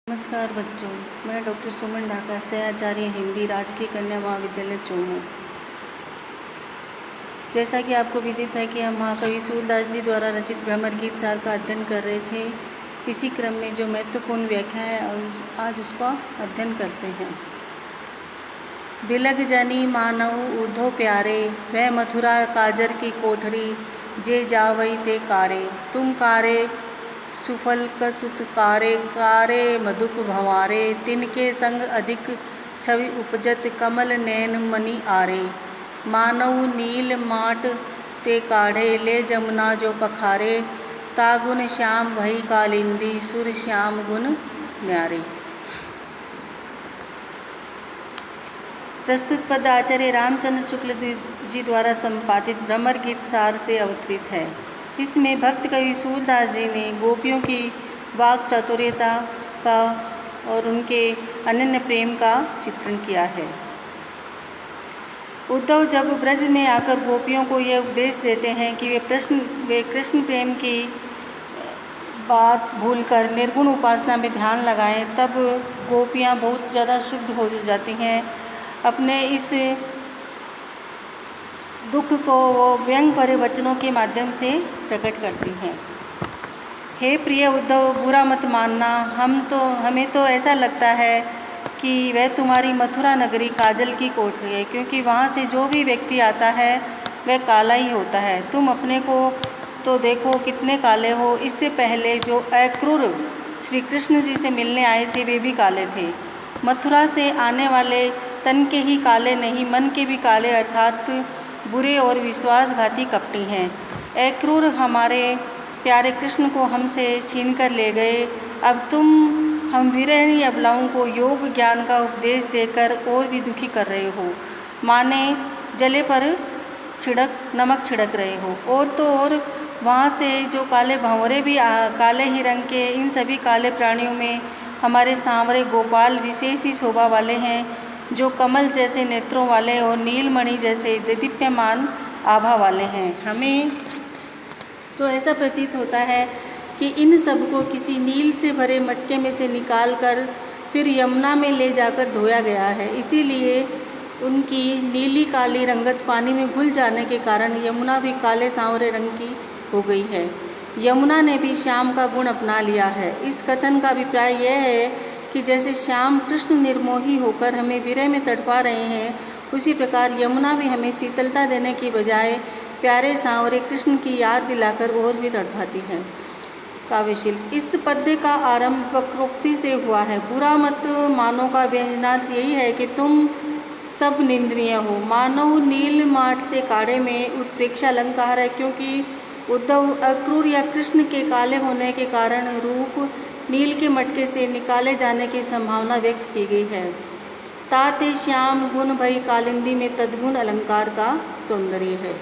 नमस्कार बच्चों, मैं डॉक्टर सुमन ढाका से आचार्य हिंदी राजकीय कन्या महाविद्यालय चोमू। जैसा कि आपको विदित है कि हम महाकवि सूरदास जी द्वारा रचित भ्रमर गीत सार का अध्ययन कर रहे थे। इसी क्रम में जो महत्वपूर्ण व्याख्या है आज उसका अध्ययन करते हैं। बिलग जनी मानव उद्धव प्यारे, वह मथुरा काजर की कोठरी, जे जावई ते कारे, तुम कारे सुफल कसुत कारे, कारे मधुक भंवारे, तिनके संग अधिक छवि उपजत, कमल नैन मणि आरे, मानव नील माट ते काढ़े, ले जमुना जो पखारे, तागुन श्याम भई कालिंदी, सुर श्याम गुण न्यारे। प्रस्तुत पद आचार्य रामचंद्र शुक्ल जी द्वारा संपादित भ्रमर गीत सार से अवतरित है। इसमें भक्त कवि सूरदास जी ने गोपियों की वाक चातुर्यता का और उनके अनन्य प्रेम का चित्रण किया है। उद्धव जब ब्रज में आकर गोपियों को यह उपदेश देते हैं कि वे कृष्ण प्रेम की बात भूलकर निर्गुण उपासना में ध्यान लगाएं, तब गोपियां बहुत ज़्यादा शुद्ध हो जाती हैं। अपने इस दुख को वो व्यंग भरे वचनों के माध्यम से प्रकट करती हैं। हे प्रिय उद्धव, बुरा मत मानना, हमें तो ऐसा लगता है कि वह तुम्हारी मथुरा नगरी काजल की कोठरी है, क्योंकि वहाँ से जो भी व्यक्ति आता है वह काला ही होता है। तुम अपने को तो देखो कितने काले हो। इससे पहले जो अक्रूर श्री कृष्ण जी से मिलने आए थे वे भी काले थे। मथुरा से आने वाले तन के ही काले नहीं, मन के भी काले, अर्थात बुरे और विश्वासघाती कपटी हैं। अक्रूर हमारे प्यारे कृष्ण को हमसे छीन कर ले गए। अब तुम हम विरहिणी अबलाओं को योग ज्ञान का उपदेश देकर और भी दुखी कर रहे हो, माने जले पर नमक छिड़क रहे हो। और तो और वहाँ से जो काले भंवरे भी काले ही रंग के, इन सभी काले प्राणियों में हमारे सांवरे गोपाल विशेष ही शोभा वाले हैं, जो कमल जैसे नेत्रों वाले और नीलमणि जैसे दीप्यमान आभा वाले हैं। हमें तो ऐसा प्रतीत होता है कि इन सब को किसी नील से भरे मटके में से निकालकर फिर यमुना में ले जाकर धोया गया है। इसीलिए उनकी नीली काली रंगत पानी में घुल जाने के कारण यमुना भी काले सांवरे रंग की हो गई है। यमुना ने भी श्याम का गुण अपना लिया है। इस कथन का अभिप्राय यह है कि जैसे श्याम कृष्ण निर्मोही होकर हमें विरह में तड़पा रहे हैं, उसी प्रकार यमुना भी हमें शीतलता देने की बजाय प्यारे सांवरे कृष्ण की याद दिलाकर और भी तड़पाती है। काव्यशिल्प। इस पद्य का आरंभ वक्रोक्ति से हुआ है। बुरा मत मानो का व्यंजनार्थ यही है कि तुम सब निंदनीय हो। मानव नील माटते काढ़े में उत्प्रेक्षा अलंकार है, क्योंकि उद्धव अक्रूर या कृष्ण के काले होने के कारण रूप नील के मटके से निकाले जाने की संभावना व्यक्त की गई है। ताते श्याम गुण भई कालिंदी में तद्गुण अलंकार का सौंदर्य है।